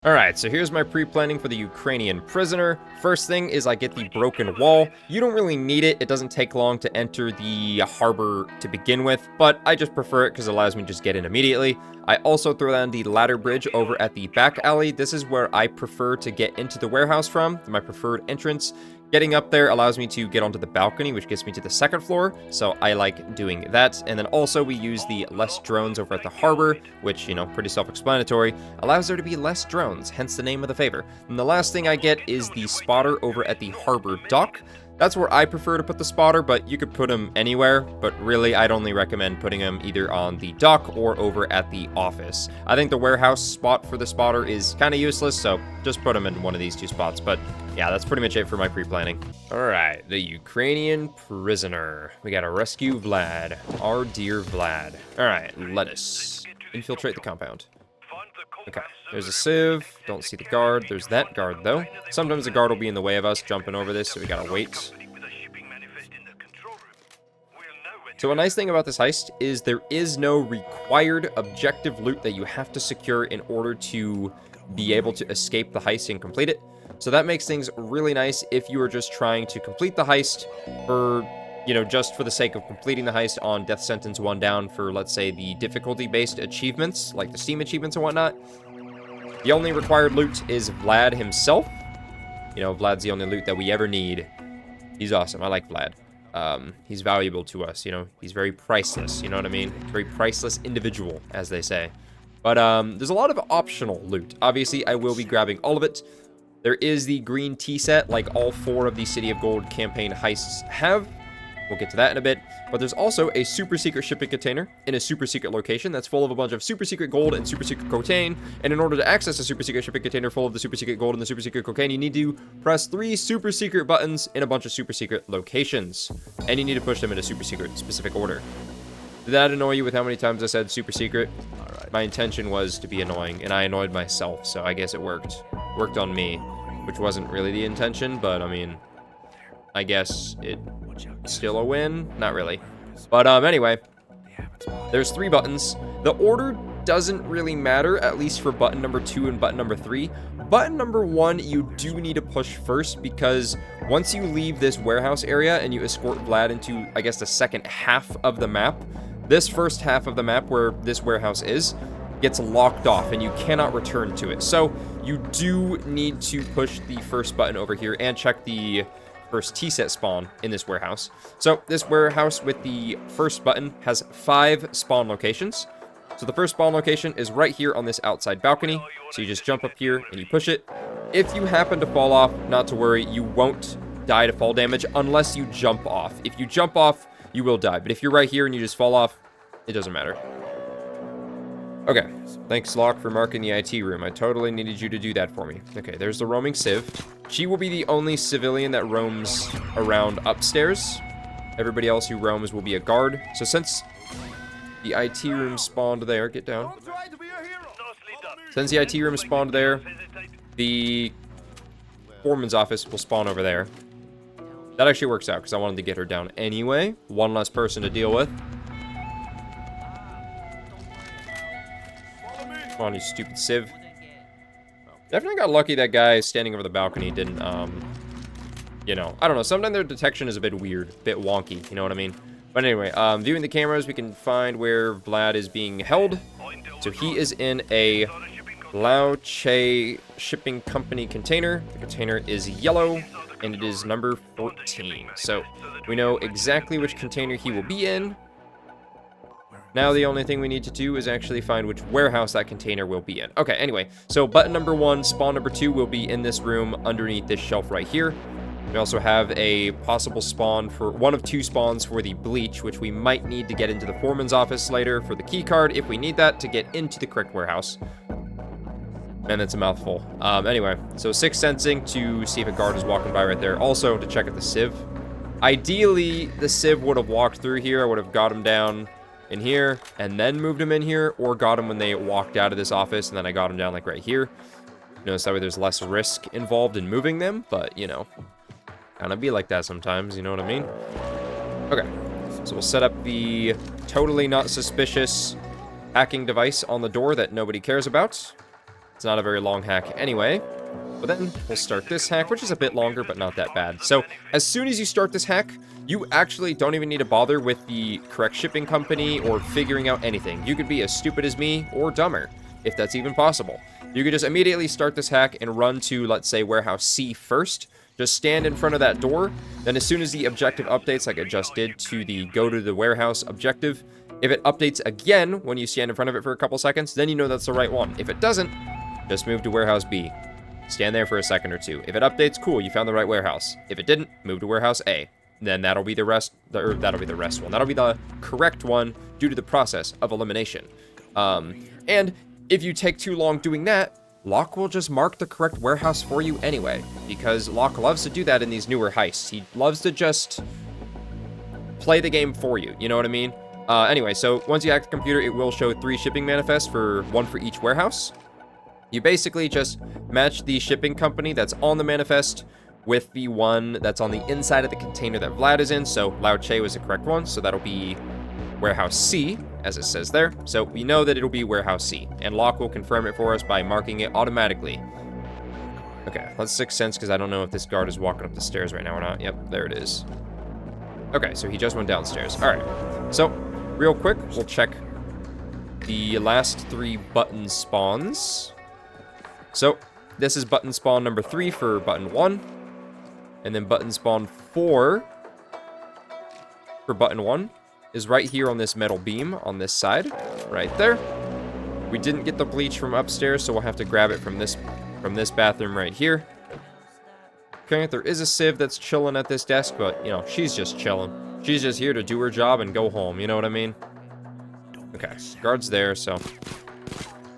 Alright, so here's my pre-planning for the Ukrainian Prisoner. First thing is I get the broken wall. You don't really need it. It doesn't take long to enter the harbor to begin with, but I just prefer it because it allows me to just get in immediately. I also throw down the ladder bridge over at the back alley. This is where I prefer to get into the warehouse from, my preferred entrance. Getting up there allows me to get onto the balcony, which gets me to the second floor, so I like doing that. And then also we use the less drones over at the harbor, which, you know, pretty self-explanatory, allows there to be less drones, hence the name of the favor. And the last thing I get is the spotter over at the harbor dock. That's where I prefer to put the spotter, but you could put him anywhere, but really I'd only recommend putting him either on the dock or over at the office. I think the warehouse spot for the spotter is kind of useless, so just put him in one of these two spots, but yeah, that's pretty much it for my pre-planning. Alright, the Ukrainian Prisoner. We gotta rescue Vlad, our dear Vlad. Alright, let us infiltrate the compound. Okay, there's a sieve, don't see the guard, there's that guard though. Sometimes the guard will be in the way of us jumping over this, so we gotta wait. So a nice thing about this heist is there is no required objective loot that you have to secure in order to be able to escape the heist and complete it. So that makes things really nice if you are just trying to complete the heist for, you know, just for the sake of completing the heist on Death Sentence 1 down for, let's say, the difficulty-based achievements, like the Steam achievements and whatnot. The only required loot is Vlad himself. You know, Vlad's the only loot that we ever need. He's awesome. I like Vlad. He's valuable to us, you know. He's very priceless, you know what I mean? Very priceless individual, as they say. But there's a lot of optional loot. Obviously, I will be grabbing all of it. There is the green tea set, like all 4 of the City of Gold campaign heists have. We'll get to that in a bit. But there's also a super secret shipping container in a super secret location that's full of a bunch of super secret gold and super secret cocaine. And in order to access a super secret shipping container full of the super secret gold and the super secret cocaine, you need to press 3 super secret buttons in a bunch of super secret locations. And you need to push them in a super secret specific order. Did that annoy you with how many times I said super secret? Alright. My intention was to be annoying, and I annoyed myself, so I guess it worked. Worked on me, which wasn't really the intention, but I mean, I guess it's still a win. Not really. But anyway, there's 3 buttons. The order doesn't really matter, at least for button number 2 and button number 3. Button number 1, you do need to push first, because once you leave this warehouse area and you escort Vlad into, I guess, the second half of the map, this first half of the map where this warehouse is gets locked off and you cannot return to it. So you do need to push the first button over here and check the first T-set spawn in this warehouse. So this warehouse with the first button has 5 spawn locations. So the first spawn location is right here on this outside balcony. So you just jump up here and you push it. If you happen to fall off, not to worry, you won't die to fall damage unless you jump off. If you jump off, you will die. But if you're right here and you just fall off, it doesn't matter. Okay, thanks Locke for marking the IT room. I totally needed you to do that for me. Okay, there's the roaming civ. She will be the only civilian that roams around upstairs. Everybody else who roams will be a guard. So since the IT room spawned there, get down. Since the IT room spawned there, the foreman's office will spawn over there. That actually works out because I wanted to get her down anyway. One less person to deal with. Come on, you stupid civ. Definitely got lucky that guy standing over the balcony didn't, you know, I don't know. Sometimes their detection is a bit weird, a bit wonky, you know what I mean? But anyway, viewing the cameras, we can find where Vlad is being held. So he is in a Lao Che shipping company container. The container is yellow, and it is number 14. So we know exactly which container he will be in. Now the only thing we need to do is actually find which warehouse that container will be in. Okay, anyway, so button number 1, spawn number 2 will be in this room underneath this shelf right here. We also have a possible spawn for one of 2 spawns for the bleach, which we might need to get into the foreman's office later for the key card if we need that to get into the correct warehouse. Man, that's a mouthful. Anyway, so 6 sensing to see if a guard is walking by right there. Also to check at the civ. Ideally, the civ would have walked through here. I would have got him down in here and then moved him in here, or got him when they walked out of this office and then I got him down like right here. Notice that way there's less risk involved in moving them, but you know, kind of be like that sometimes, you know what I mean? Okay, so we'll set up the totally not suspicious hacking device on the door that nobody cares about. It's not a very long hack anyway. But then we'll start this hack, which is a bit longer, but not that bad. So as soon as you start this hack, you actually don't even need to bother with the correct shipping company or figuring out anything. You could be as stupid as me or dumber, if that's even possible. You could just immediately start this hack and run to, let's say, warehouse C first. Just stand in front of that door. Then as soon as the objective updates, like I just did to the go to the warehouse objective, if it updates again when you stand in front of it for a couple seconds, then you know that's the right one. If it doesn't, just move to warehouse B. Stand there for a second or two. If it updates, cool, you found the right warehouse. If it didn't, move to warehouse A. Then that'll be the rest, or that'll be the rest one. That'll be the correct one due to the process of elimination. And if you take too long doing that, Locke will just mark the correct warehouse for you anyway, because Locke loves to do that in these newer heists. He loves to just play the game for you, you know what I mean? Anyway, so once you hack the computer, it will show 3 shipping manifests, one for each warehouse. You basically just match the shipping company that's on the manifest with the one that's on the inside of the container that Vlad is in. So Lao Che was the correct one, so that'll be warehouse C, as it says there. So we know that it'll be warehouse C, and Locke will confirm it for us by marking it automatically. Okay, let's 6 sense, because I don't know if this guard is walking up the stairs right now or not. Yep, there it is. Okay, so he just went downstairs. All right, so real quick, we'll check the last 3 button spawns. So this is button spawn number 3 for button 1, and then button spawn 4 for button 1 is right here on this metal beam on this side, right there. We didn't get the bleach from upstairs, so we'll have to grab it from this bathroom right here. Okay, there is a Civ that's chilling at this desk, but, you know, she's just chilling. She's just here to do her job and go home, you know what I mean? Okay, guard's there, so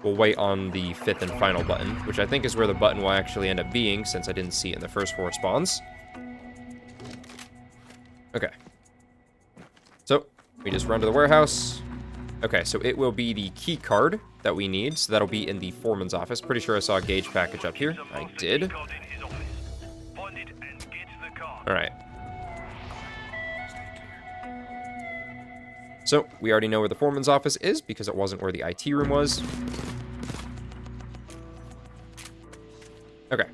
we'll wait on the 5th and final button, which I think is where the button will actually end up being, since I didn't see it in the first 4 spawns. Okay. So, we just run to the warehouse. Okay, so it will be the key card that we need, so that'll be in the foreman's office. Pretty sure I saw a gauge package up here. I did. Alright. So, we already know where the foreman's office is, because it wasn't where the IT room was. Okay.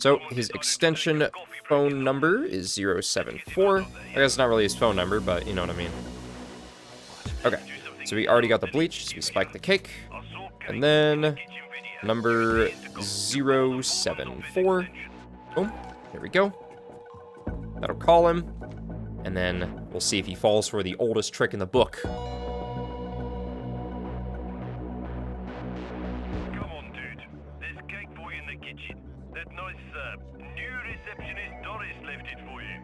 So, his extension phone number is 074. I guess it's not really his phone number, but you know what I mean. Okay. So, we already got the bleach, so we spike the cake. And then, number 074. Boom. There we go. That'll call him. And then we'll see if he falls for the oldest trick in the book. Come on, dude. There's cake for you in the kitchen. That nice, new receptionist Doris left it for you.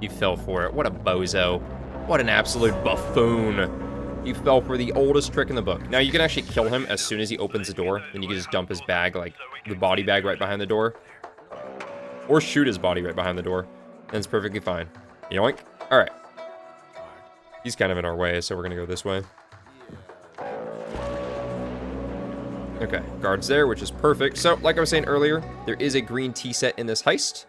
He fell for it. What a bozo. What an absolute buffoon. He fell for the oldest trick in the book. Now, you can actually kill him as soon as he opens the door. Then you can just dump his bag, like the body bag right behind the door. Or shoot his body right behind the door. And it's perfectly fine. Yoink. Alright. He's kind of in our way, so we're going to go this way. Okay. Guard's there, which is perfect. So, like I was saying earlier, there is a green tea set in this heist.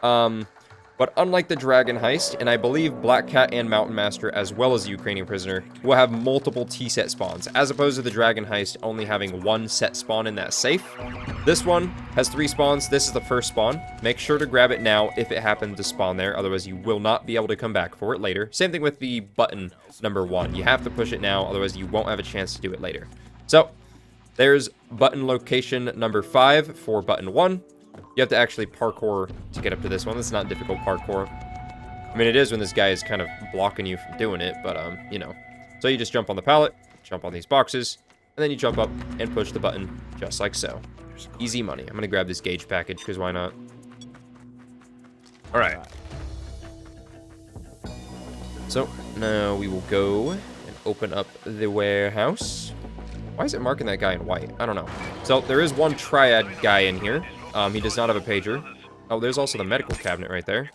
But unlike the Dragon heist, and I believe Black Cat and Mountain Master, as well as the Ukrainian Prisoner, will have multiple T-set spawns, as opposed to the Dragon heist only having 1 set spawn in that safe. This one has 3 spawns. This is the first spawn. Make sure to grab it now if it happens to spawn there, otherwise you will not be able to come back for it later. Same thing with the button number 1. You have to push it now, otherwise you won't have a chance to do it later. So, there's button location number 5 for button 1. You have to actually parkour to get up to this one. It's not difficult parkour. I mean, it is when this guy is kind of blocking you from doing it, but, you know. So you just jump on the pallet, jump on these boxes, and then you jump up and push the button just like so. Easy money. I'm going to grab this gauge package, because why not? All right. So, now we will go and open up the warehouse. Why is it marking that guy in white? I don't know. So, there is one triad guy in here. He does not have a pager. Oh, there's also the medical cabinet right there.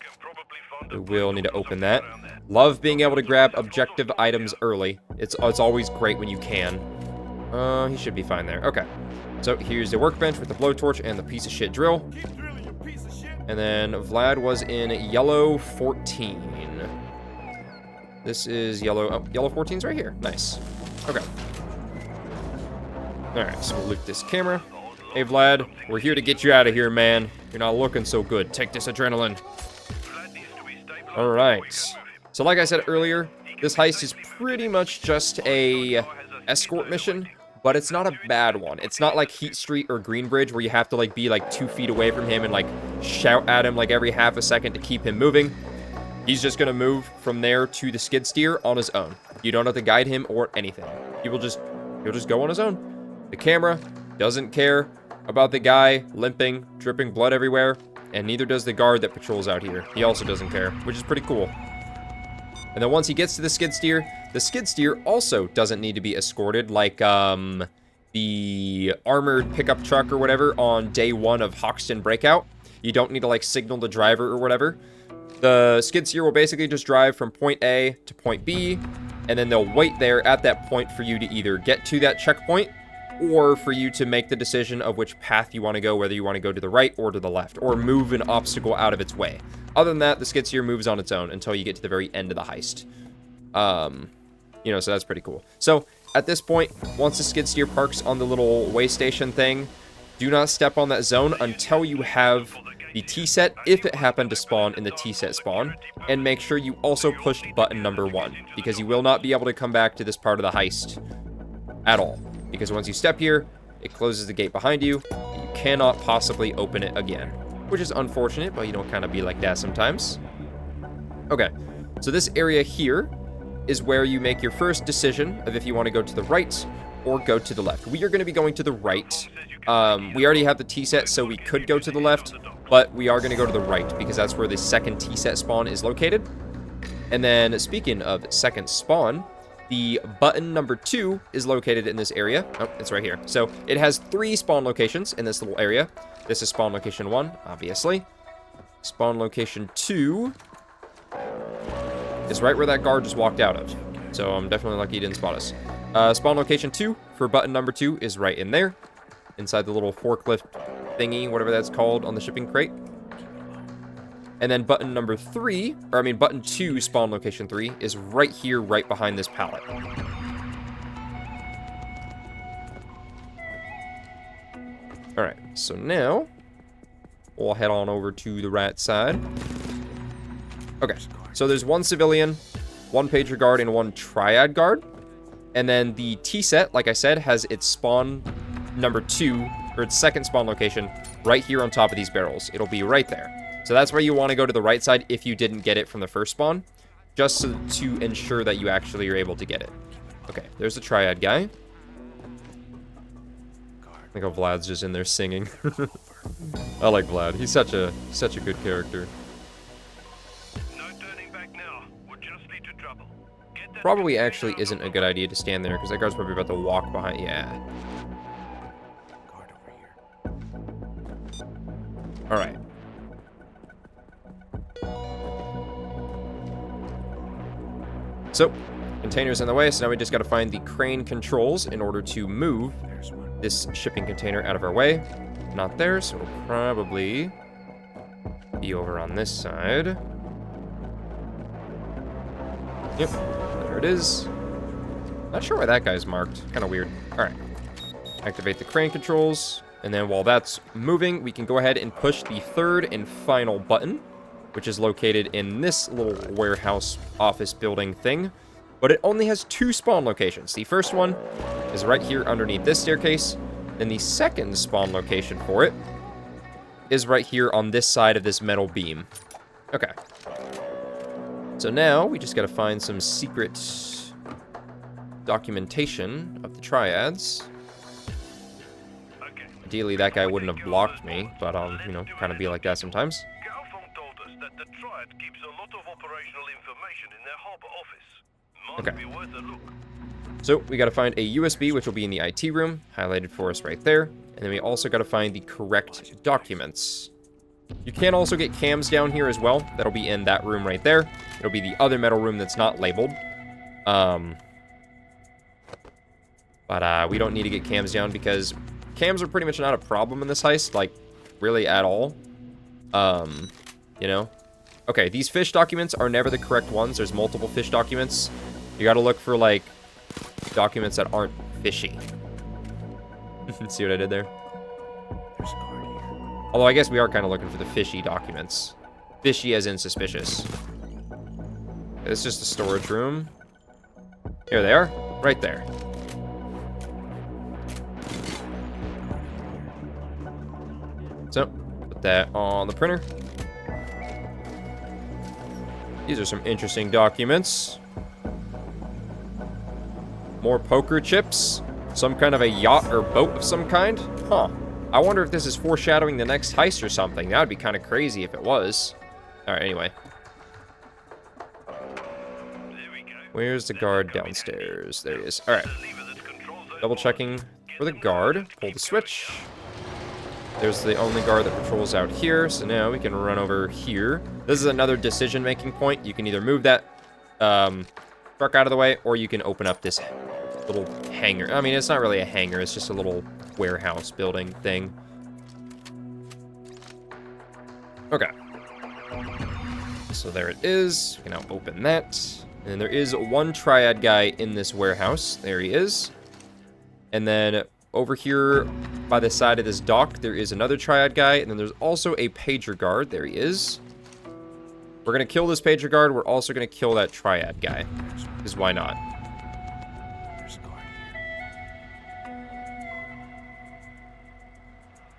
We will need to open that. Love being able to grab objective items early. It's always great when you can. He should be fine there. Okay. So here's the workbench with the blowtorch and the piece of shit drill. And then Vlad was in yellow 14. This is yellow. Oh, yellow 14's right here. Nice. Okay. Alright, so we'll loot this camera. Hey, Vlad, we're here to get you out of here, man. You're not looking so good. Take this adrenaline. Alright. So like I said earlier, this heist is pretty much just a escort mission, but it's not a bad one. It's not like Heat Street or Greenbridge where you have to like be like 2 feet away from him and like shout at him like every half a second to keep him moving. He's just gonna move from there to the skid steer on his own. You don't have to guide him or anything. He'll just go on his own. The camera doesn't care about the guy limping, dripping blood everywhere, and neither does the guard that patrols out here. He also doesn't care, which is pretty cool. And then once he gets to the skid steer also doesn't need to be escorted like the armored pickup truck or whatever on day 1 of Hoxton Breakout. You don't need to like signal the driver or whatever. The skid steer will basically just drive from point A to point B, and then they'll wait there at that point for you to either get to that checkpoint or for you to make the decision of which path you want to go, whether you want to go to the right or to the left, or move an obstacle out of its way. Other than that, the skid steer moves on its own until you get to the very end of the heist. You know, so that's pretty cool. So, at this point, once the skid steer parks on the little way station thing, do not step on that zone until you have the T-set, if it happened to spawn in the T-set spawn, and make sure you also pushed button number 1, because you will not be able to come back to this part of the heist at all. Because once you step here, it closes the gate behind you, and you cannot possibly open it again. Which is unfortunate, but you don't kind of be like that sometimes. Okay, so this area here is where you make your first decision of if you want to go to the right or go to the left. We are going to be going to the right. We already have the T-set, so we could go to the left, but we are going to go to the right because that's where the second T-set spawn is located. And then, speaking of second spawn, the button number 2 is located in this area. Oh, it's right here. So it has 3 spawn locations in this little area. This is spawn location 1, obviously. Spawn location 2 is right where that guard just walked out of. So I'm definitely lucky he didn't spot us. Spawn location 2 for button number 2 is right in there. Inside the little forklift thingy, whatever that's called on the shipping crate. And then button number 3, or I mean button 2 spawn location 3 is right here, right behind this pallet. Alright, so now we'll head on over to the right side. Okay, so there's 1 civilian, 1 pager guard, and 1 triad guard. And then the T-set, like I said, has its spawn number 2, or its second spawn location, right here on top of these barrels. It'll be right there. So that's where you want to go to the right side if you didn't get it from the first spawn, just to ensure that you actually are able to get it. Okay, there's the triad guy. I think Vlad's just in there singing. I like Vlad. He's such a good character. No turning back now. We'll just lead to trouble. Get that Probably actually isn't a good idea to stand there because that guard's probably about to walk behind. Yeah. Guard over here. All right. So, container's in the way, so now we just got to find the crane controls in order to move this shipping container out of our way. Not there, so it'll probably be over on this side. Yep, there it is. Not sure why that guy's marked. Kind of weird. All right. Activate the crane controls, and then while that's moving, we can go ahead and push the 3rd and final button, which is located in this little warehouse office building thing. But it only has 2 spawn locations. The first one is right here underneath this staircase. And the second spawn location for it is right here on this side of this metal beam. Okay. So now we just gotta find some secret documentation of the triads. Ideally, that guy wouldn't have blocked me, but I'll, you know, kind of be like that sometimes. that the Triad keeps a lot of operational information in their harbor office. Might be worth a look. So we got to find a USB, which will be in the IT room, highlighted for us right there. And then we also got to find the correct documents. You can also get cams down here as well. That'll be in that room right there. It'll be the other metal room that's not labeled. But we don't need to get cams down because cams are pretty much not a problem in this heist, like, really at all. You know? Okay, these fish documents are never the correct ones. There's multiple fish documents. You gotta look for, like, documents that aren't fishy. See what I did there? There's a guard here. Although I guess we are kind of looking for the fishy documents. Fishy as in suspicious. It's just a storage room. Here they are, right there. So, put that on the printer. These are some interesting documents. More poker chips. Some kind of a yacht or boat of some kind. Huh. I wonder if this is foreshadowing the next heist or something. That would be kind of crazy if it was. Alright, anyway. Where's the guard downstairs? There he is. Alright. Double checking for the guard. Pull the switch. There's the only guard that patrols out here. So now we can run over here. This is another decision-making point. You can either move that truck out of the way, or you can open up this little hangar. I mean, it's not really a hangar. It's just a little warehouse building thing. Okay. So there it is. We can now open that. And there is one triad guy in this warehouse. There he is. And then over here by the side of this dock, there is another triad guy. And then there's also a pager guard. There he is. We're going to kill this pager guard. We're also going to kill that triad guy. Because why not? There's a guard here.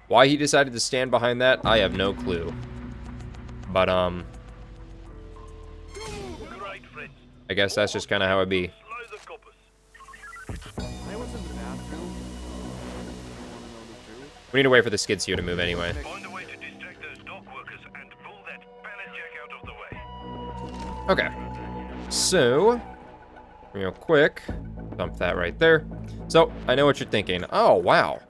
Why he decided to stand behind that, I have no clue. But, I guess that's just kind of how it be. We need to wait for the skid steer to move anyway. Find a way to distract those dock workers and pull that pallet jack out of the way. Okay. So, real quick, dump that right there. So, I know what you're thinking. Oh, wow.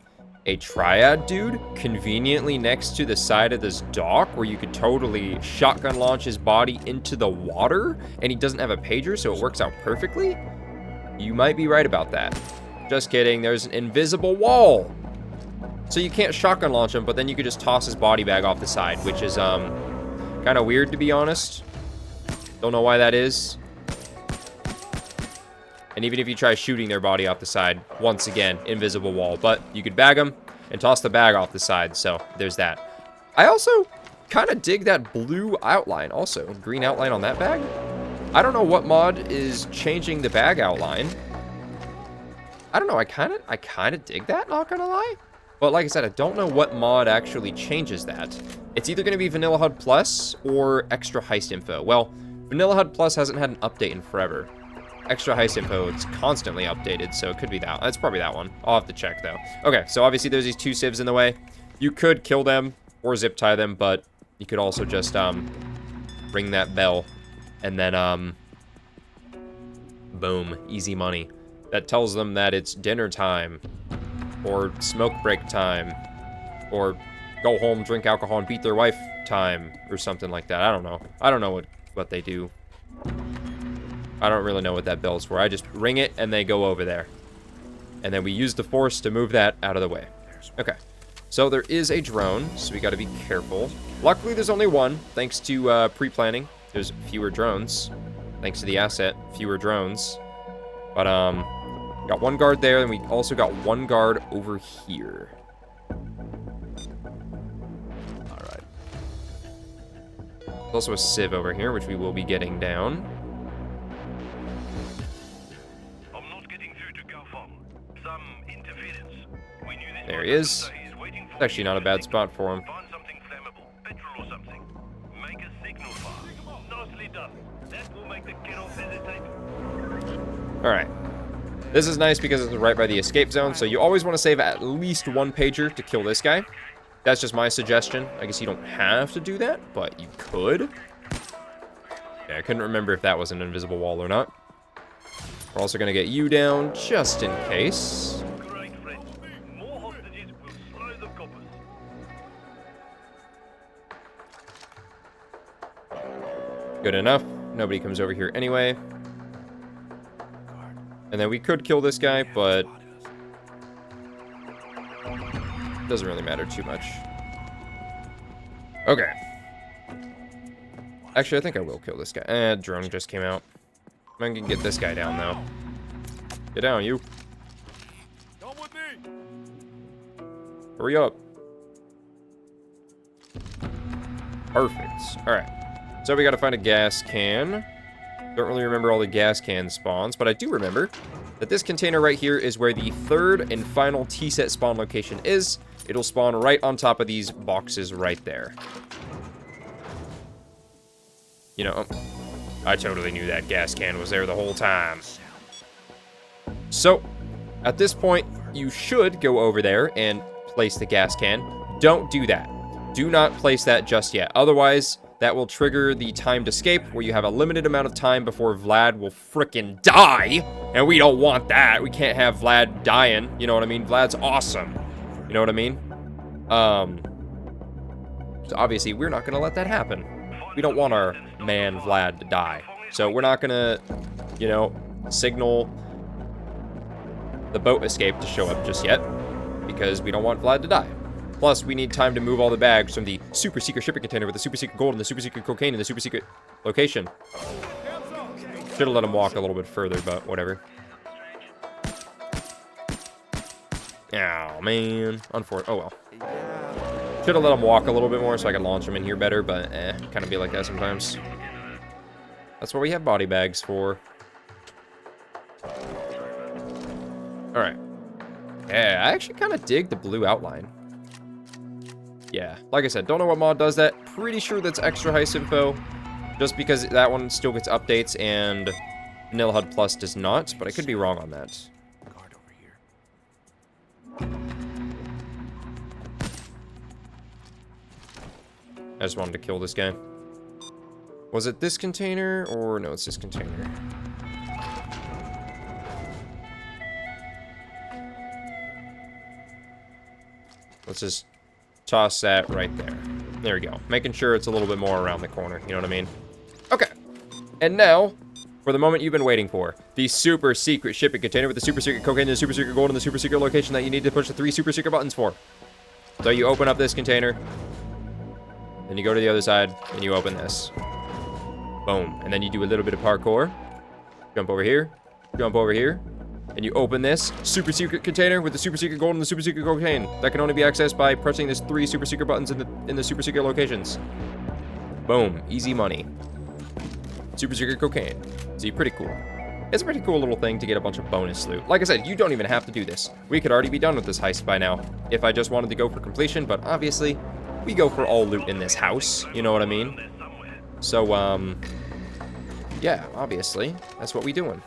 A triad dude conveniently next to the side of this dock where you could totally shotgun launch his body into the water, and he doesn't have a pager, so it works out perfectly? You might be right about that. Just kidding. There's an invisible wall. So you can't shotgun launch him, but then you could just toss his body bag off the side, which is kind of weird, to be honest. Don't know why that is. And even if you try shooting their body off the side, once again, invisible wall. But you could bag them and toss the bag off the side, so there's that. I also kind of dig that blue outline also. Green outline on that bag. I don't know what mod is changing the bag outline. I don't know, I kind of dig that, not gonna lie. But like I said, I don't know what mod actually changes that. It's either gonna be Vanilla HUD Plus or Extra Heist Info. Well, Vanilla HUD Plus hasn't had an update in forever. Extra Heist Info, it's constantly updated, so it could be that. That's probably that one. I'll have to check, though. Okay, so obviously there's these two civs in the way. You could kill them or zip tie them, but you could also just ring that bell, and then boom, easy money. That tells them that it's dinner time, or smoke break time, or go home, drink alcohol, and beat their wife time, or something like that. I don't know. I don't know what they do. I don't really know what that bell's for. I just ring it, and they go over there. And then we use the force to move that out of the way. Okay. So there is a drone, so we got to be careful. Luckily, there's only one, thanks to pre-planning. There's fewer drones. Thanks to the asset, fewer drones. But, got one guard there, and we also got one guard over here. Alright. There's also a civ over here, which we will be getting down. I'm not getting through to Gulfom. Some interference. We knew this There he is. It's actually not a bad spot for him. Find something flammable, petrol or something. Make a signal fire. Nicely done. That will make the get-off hesitate. Alright. This is nice because it's right by the escape zone, so you always want to save at least one pager to kill this guy. That's just my suggestion. I guess you don't have to do that, but you could. Yeah, I couldn't remember if that was an invisible wall or not. We're also going to get you down just in case. Great, friends. More hostages will slow the coppers. Good enough. Nobody comes over here anyway. And then we could kill this guy, but doesn't really matter too much. Okay. Actually, I think I will kill this guy. Drone just came out. I can get this guy down, though. Get down, you. Come with me. Hurry up. Perfect. Alright. So we gotta find a gas can. Don't really remember all the gas can spawns, but I do remember that this container right here is where the third and final T-set spawn location is. It'll spawn right on top of these boxes right there. You know, I totally knew that gas can was there the whole time. So, at this point, you should go over there and place the gas can. Don't do that. Do not place that just yet. Otherwise, that will trigger the timed escape, where you have a limited amount of time before Vlad will frickin' die. And we don't want that. We can't have Vlad dying. You know what I mean? Vlad's awesome. You know what I mean? So obviously, we're not gonna let that happen. We don't want our man Vlad to die. So we're not gonna, you know, signal the boat escape to show up just yet, because we don't want Vlad to die. Plus, we need time to move all the bags from the super secret shipping container with the super secret gold and the super secret cocaine in the super secret location. Should have let him walk a little bit further, but whatever. Oh, man. Unfortunate. Oh, well. Should have let him walk a little bit more so I could launch him in here better, but kind of be like that sometimes. That's what we have body bags for. Alright. Yeah, I actually kind of dig the blue outline. Yeah, like I said, don't know what mod does that. Pretty sure that's extra heist info, just because that one still gets updates and Vanilla HUD Plus does not, but I could be wrong on that. Guard over here. I just wanted to kill this guy. Was it this container, or no, it's this container. Let's just toss that right there. There we go. Making sure it's a little bit more around the corner. You know what I mean? Okay. And now, for the moment you've been waiting for. The super secret shipping container with the super secret cocaine, the super secret gold, and the super secret location that you need to push the 3 super secret buttons for. So you open up this container. Then you go to the other side, and you open this. Boom. And then you do a little bit of parkour. Jump over here. Jump over here. And you open this super secret container with the super secret gold and the super secret cocaine that can only be accessed by pressing these 3 super secret buttons in the super secret locations. Boom, easy money. Super secret cocaine. See, pretty cool. It's a pretty cool little thing to get a bunch of bonus loot. Like I said, you don't even have to do this. We could already be done with this heist by now if I just wanted to go for completion, but obviously we go for all loot in this house. You know what I mean? So, yeah, obviously that's what we doing.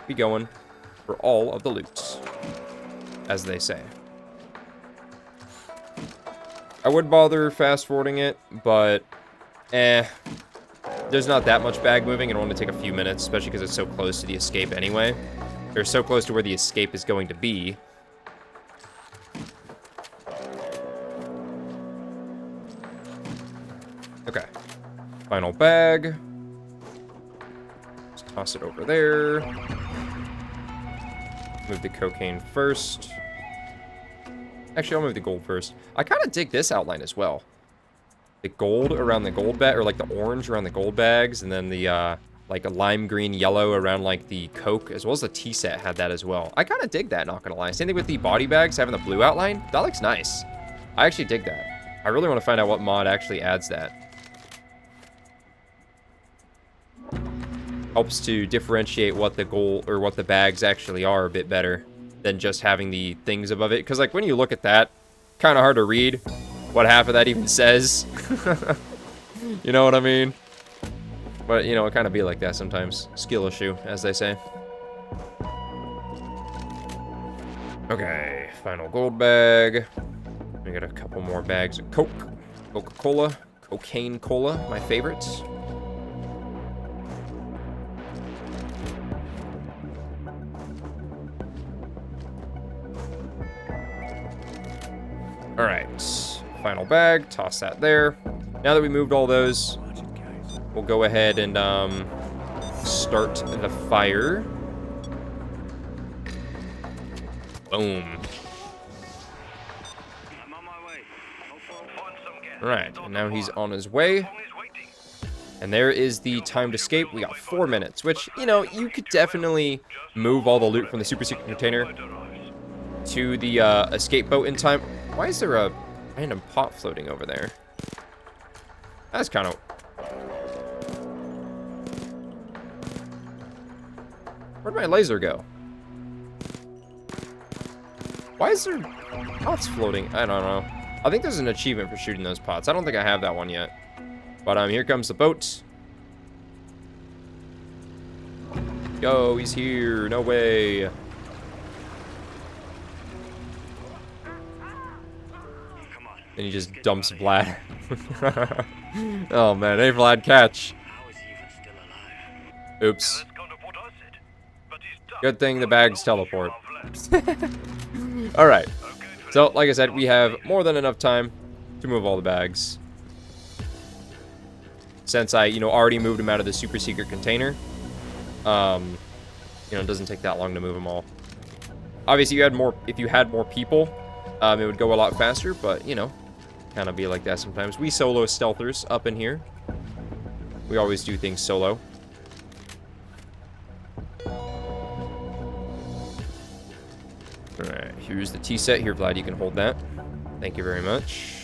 We going for all of the loot, as they say. I would bother fast forwarding it, but there's not that much bag moving. It'll only take a few minutes, especially because it's so close to the escape anyway. They're so close to where the escape is going to be. Okay. Final bag. Just toss it over there. Move the cocaine first. Actually, I'll move the gold first. I kind of dig this outline as well. The gold around the gold bag, or like the orange around the gold bags, and then the like a lime green yellow around like the coke, as well as the tea set had that as well. I kind of dig that, not gonna lie. Same thing with the body bags having the blue outline. That looks nice. I actually dig that. I really want to find out what mod actually adds that. Helps to differentiate what the gold or what the bags actually are a bit better than just having the things above it. Because like when you look at that, kind of hard to read what half of that even says. You know what I mean? But you know, it kind of be like that sometimes. Skill issue, as they say. Okay, final gold bag. We got a couple more bags of Coke, Coca-Cola, Cocaine Cola, my favorite. All right, final bag, toss that there. Now that we moved all those, we'll go ahead and start the fire. Boom. I'm on my way. All right, and now he's on his way. And there is the timed escape. We got 4 minutes, which, you know, you could definitely move all the loot from the super secret container to the escape boat in time. Why is there a random pot floating over there? That's kind of... Where'd my laser go? Why is there pots floating? I don't know. I think there's an achievement for shooting those pots. I don't think I have that one yet. But here comes the boat. Yo, he's here. No way. And he just dumps Vlad. Oh man, hey Vlad, catch. Oops. Good thing the bags teleport. Alright. So, like I said, we have more than enough time to move all the bags. Since I, already moved them out of the super secret container. It doesn't take that long to move them all. Obviously, if you had more people, it would go a lot faster, but, kind of be like that sometimes. We solo stealthers up in here. We always do things solo. Alright, here's the T-set. Here, Vlad, you can hold that. Thank you very much.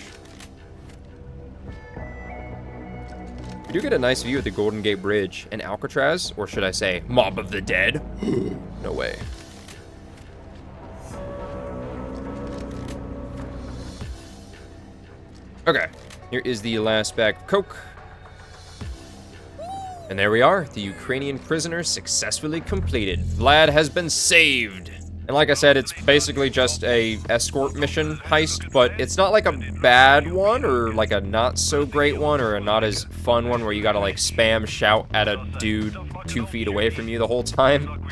We do get a nice view of the Golden Gate Bridge and Alcatraz, or should I say, Mob of the Dead? No way. Okay, here is the last bag of Coke. And there we are, the Ukrainian Prisoner successfully completed. Vlad has been saved. And like I said, it's basically just a escort mission heist, but it's not like a bad one, or like a not so great one, or a not as fun one where you gotta like spam shout at a dude 2 feet away from you the whole time.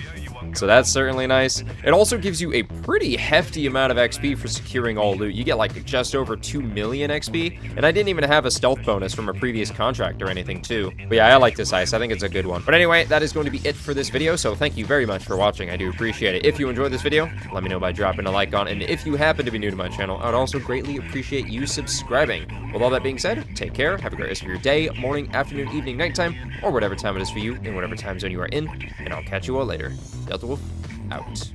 So that's certainly nice. It also gives you a pretty hefty amount of XP for securing all loot. You get like just over 2 million XP, and I didn't even have a stealth bonus from a previous contract or anything too. But yeah, I like this heist. I think it's a good one. But anyway, that is going to be it for this video, so thank you very much for watching. I do appreciate it. If you enjoyed this video, let me know by dropping a like on it, and if you happen to be new to my channel, I'd also greatly appreciate you subscribing. With all that being said, take care, have a great rest of your day, morning, afternoon, evening, nighttime, or whatever time it is for you, in whatever time zone you are in, and I'll catch you all later. DeltaWolf, out.